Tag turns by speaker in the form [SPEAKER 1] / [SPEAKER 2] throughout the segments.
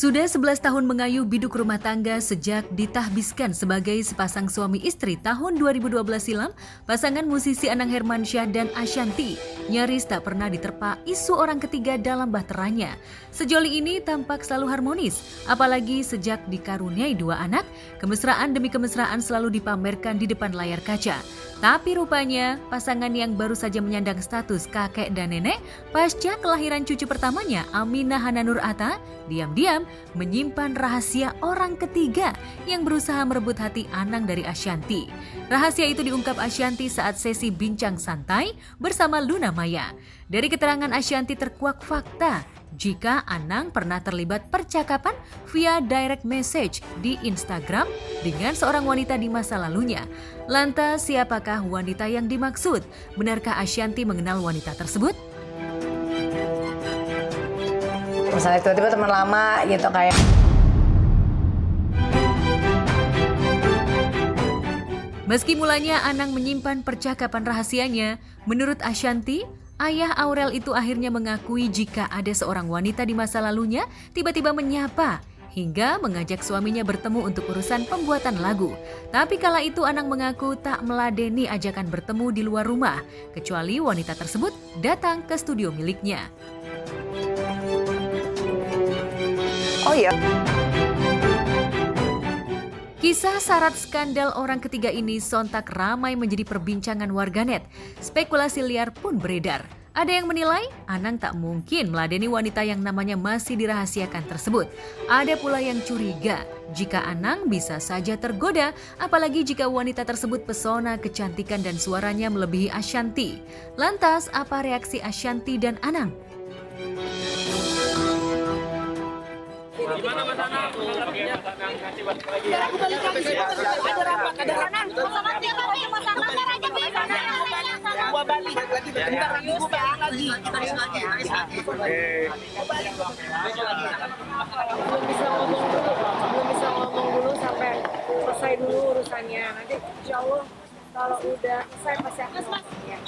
[SPEAKER 1] Sudah 11 tahun mengayuh biduk rumah tangga sejak ditahbiskan sebagai sepasang suami istri tahun 2012 silam, pasangan musisi Anang Hermansyah dan Ashanty nyaris tak pernah diterpa isu orang ketiga dalam bahteranya. Sejoli ini tampak selalu harmonis, apalagi sejak dikaruniai 2 anak, kemesraan demi kemesraan selalu dipamerkan di depan layar kaca. Tapi rupanya, pasangan yang baru saja menyandang status kakek dan nenek pasca kelahiran cucu pertamanya, Aminah Hananur Atta, diam-diam menyimpan rahasia orang ketiga yang berusaha merebut hati Anang dari Ashanty. Rahasia itu diungkap Ashanty saat sesi bincang santai bersama Luna Maya. Dari keterangan Ashanty terkuak fakta jika Anang pernah terlibat percakapan via direct message di Instagram dengan seorang wanita di masa lalunya. Lantas, siapakah wanita yang dimaksud? Benarkah Ashanty mengenal wanita tersebut?
[SPEAKER 2] Misalnya tiba-tiba teman lama gitu kayak.
[SPEAKER 1] Meski mulanya Anang menyimpan percakapan rahasianya, menurut Ashanty, ayah Aurel itu akhirnya mengakui jika ada seorang wanita di masa lalunya tiba-tiba menyapa hingga mengajak suaminya bertemu untuk urusan pembuatan lagu. Tapi kala itu Anang mengaku tak meladeni ajakan bertemu di luar rumah, kecuali wanita tersebut datang ke studio miliknya.
[SPEAKER 2] Oh iya.
[SPEAKER 1] Kisah syarat skandal orang ketiga ini sontak ramai menjadi perbincangan warganet. Spekulasi liar pun beredar. Ada yang menilai Anang tak mungkin meladeni wanita yang namanya masih dirahasiakan tersebut. Ada pula yang curiga jika Anang bisa saja tergoda, apalagi jika wanita tersebut pesona, kecantikan dan suaranya melebihi Ashanty. Lantas, apa reaksi Ashanty dan Anang?
[SPEAKER 3] Gimana Mas Anang? Menanggapinya Mas Anang kasih balik lagi. Aku balik lagi. Ada rapat, ada Anang. Mas Anang tinggal aja Mas Anang. Bentar aja bisa. Gua balik lagi. Bentar lagi gua balik lagi.
[SPEAKER 4] Belum bisa ngomong dulu sampai selesai dulu urusannya. Nanti insya Allah kalau udah selesai pasti akan ngomongnya.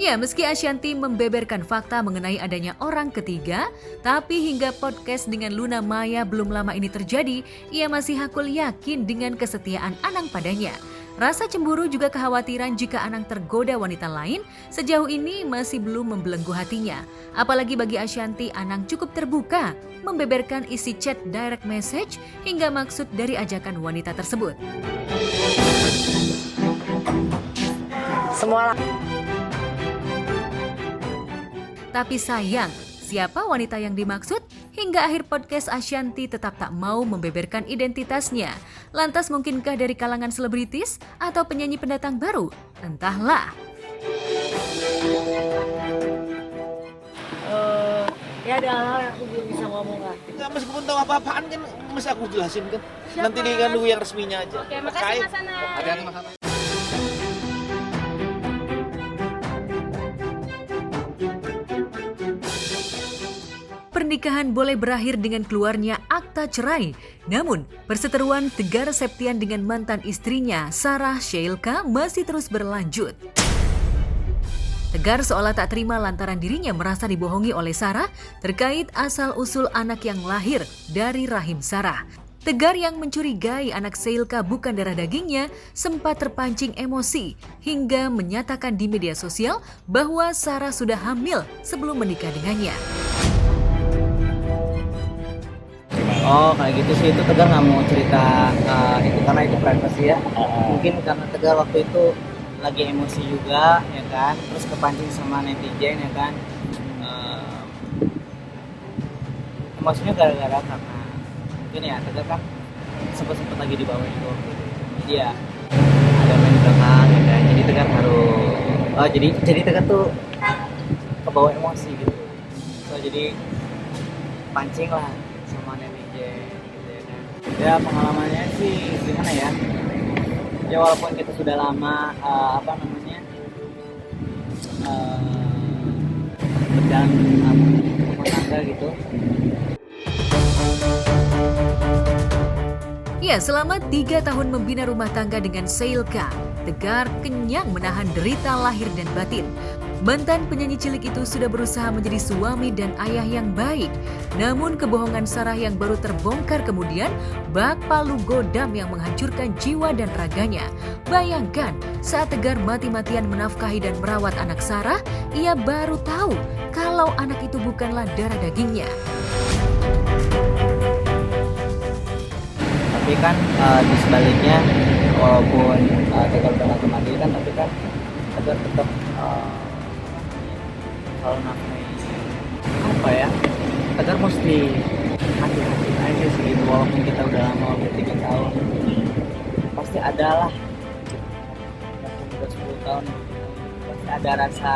[SPEAKER 1] Ya, meski Ashanty membeberkan fakta mengenai adanya orang ketiga, tapi hingga podcast dengan Luna Maya belum lama ini terjadi, ia masih hakul yakin dengan kesetiaan Anang padanya. Rasa cemburu juga kekhawatiran jika Anang tergoda wanita lain sejauh ini masih belum membelenggu hatinya. Apalagi bagi Ashanty, Anang cukup terbuka membeberkan isi chat direct message hingga maksud dari ajakan wanita tersebut.
[SPEAKER 2] Semua.
[SPEAKER 1] Tapi sayang, siapa wanita yang dimaksud? Hingga akhir podcast Ashanty tetap tak mau membeberkan identitasnya. Lantas mungkinkah dari kalangan selebritis atau penyanyi pendatang baru? Entahlah.
[SPEAKER 4] Ya ada hal yang aku belum bisa ngomong lah.
[SPEAKER 3] Enggak, meskipun tahu apa-apaan kan mesti aku jelasin kan.
[SPEAKER 4] Siapa?
[SPEAKER 3] Nanti dengan nunggu yang resminya aja.
[SPEAKER 4] Oke, makasih Mas Anang.
[SPEAKER 3] Hati-hati Mas Anang.
[SPEAKER 1] Pernikahan boleh berakhir dengan keluarnya akta cerai. Namun, perseteruan Tegar Septian dengan mantan istrinya, Sarah Sheilka, masih terus berlanjut. Tegar seolah tak terima lantaran dirinya merasa dibohongi oleh Sarah terkait asal-usul anak yang lahir dari rahim Sarah. Tegar yang mencurigai anak Sheilka bukan darah dagingnya sempat terpancing emosi hingga menyatakan di media sosial bahwa Sarah sudah hamil sebelum menikah dengannya.
[SPEAKER 5] Oh kayak gitu sih, itu Tegar nggak mau cerita itu karena itu privasi ya. Mungkin karena Tegar waktu itu lagi emosi juga ya kan, terus kepancing sama netizen ya kan. Emosinya gara-gara karena mungkin ya Tegar kan sempet lagi di bawah itu, jadi ya ada main di belakang ya kan. Jadi Tegar harus jadi Tegar tuh kebawa emosi gitu, so jadi pancing lah sama netizen gitu ya kan. Ya pengalamannya sih gimana ya, ya walaupun kita sudah lama berjalan rumah tangga gitu.
[SPEAKER 1] Ya, selama 3 tahun membina rumah tangga dengan Sheilka, Tegar kenyang menahan derita lahir dan batin. Mantan penyanyi cilik itu sudah berusaha menjadi suami dan ayah yang baik. Namun kebohongan Sarah yang baru terbongkar kemudian bak palu godam yang menghancurkan jiwa dan raganya. Bayangkan saat Tegar mati-matian menafkahi dan merawat anak Sarah, ia baru tahu kalau anak itu bukanlah darah dagingnya.
[SPEAKER 5] Tapi kan di sebaliknya, walaupun Tegar udah mati kan, tapi kan Tegar tetap kalau nafkahi apa ya, Tegar mesti hati-hati aja sih gitu. Walaupun kita udah lama, udah 3 tahun, pasti ada lah, walaupun udah 10 tahun pasti ada rasa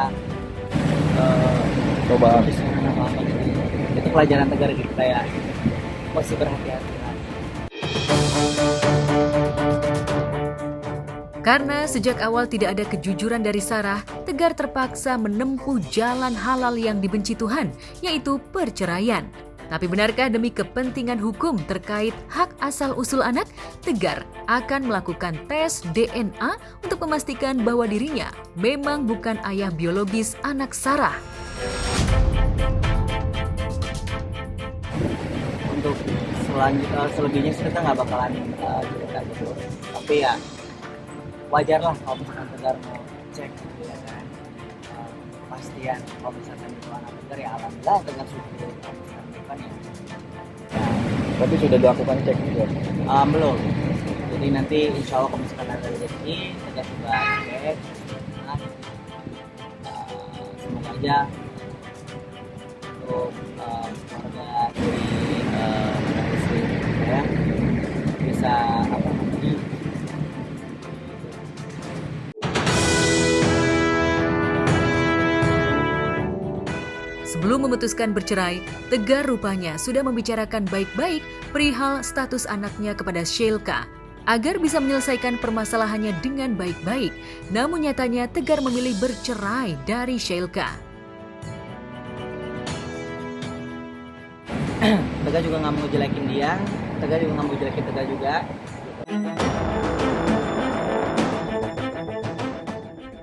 [SPEAKER 5] coba apa gitu. Itu pelajaran Tegar gitu, kayak mesti berhati-hati.
[SPEAKER 1] Karena sejak awal tidak ada kejujuran dari Sarah, Tegar terpaksa menempuh jalan halal yang dibenci Tuhan, yaitu perceraian. Tapi benarkah demi kepentingan hukum terkait hak asal-usul anak, Tegar akan melakukan tes DNA untuk memastikan bahwa dirinya memang bukan ayah biologis anak Sarah?
[SPEAKER 5] Untuk selebihnya kita nggak bakalan cerita gitu. Tapi ya wajar lah kalau misalkan Tegar mau cek gitu ya kan, kepastian kalau misalkan itu anak Tegar, ya alhamdulillah Tegar syukur. Kalau misalkan bukan ya,
[SPEAKER 6] Tapi sudah dilakukan cek juga?
[SPEAKER 5] belum. Jadi nanti insya Allah kalau misalkan ada rezeki, Tegar coba cek. Nah, semoga aja untuk keluarga dari istri saya bisa apa namanya,
[SPEAKER 1] Sebelum memutuskan bercerai, Tegar rupanya sudah membicarakan baik-baik perihal status anaknya kepada Sheilka agar bisa menyelesaikan permasalahannya dengan baik-baik. Namun nyatanya Tegar memilih bercerai dari Sheilka.
[SPEAKER 5] Tegar juga nggak mau ngejelekin dia, Tegar juga nggak mau jelekin Tegar juga.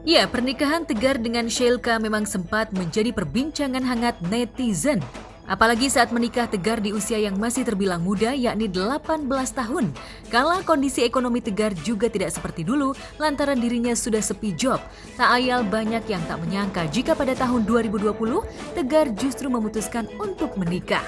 [SPEAKER 1] Ya, pernikahan Tegar dengan Sheilka memang sempat menjadi perbincangan hangat netizen. Apalagi saat menikah Tegar di usia yang masih terbilang muda, yakni 18 tahun. Kala kondisi ekonomi Tegar juga tidak seperti dulu, lantaran dirinya sudah sepi job. Tak ayal banyak yang tak menyangka jika pada tahun 2020, Tegar justru memutuskan untuk menikah.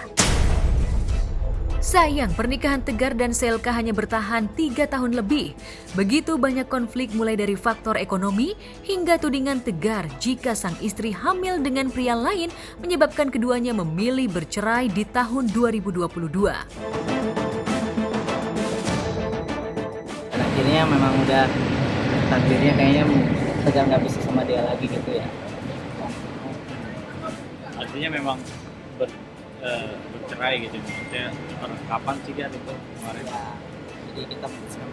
[SPEAKER 1] Sayang, pernikahan Tegar dan Sheilka hanya bertahan 3 tahun lebih. Begitu banyak konflik mulai dari faktor ekonomi hingga tudingan Tegar jika sang istri hamil dengan pria lain menyebabkan keduanya memilih bercerai di tahun 2022.
[SPEAKER 5] Dan akhirnya memang udah takdirnya kayaknya Tegar nggak bisa sama dia lagi gitu ya.
[SPEAKER 6] Artinya memang bercerai gitu, maksudnya kapan sih kan itu kemarin?
[SPEAKER 5] Ya, jadi kita memutuskan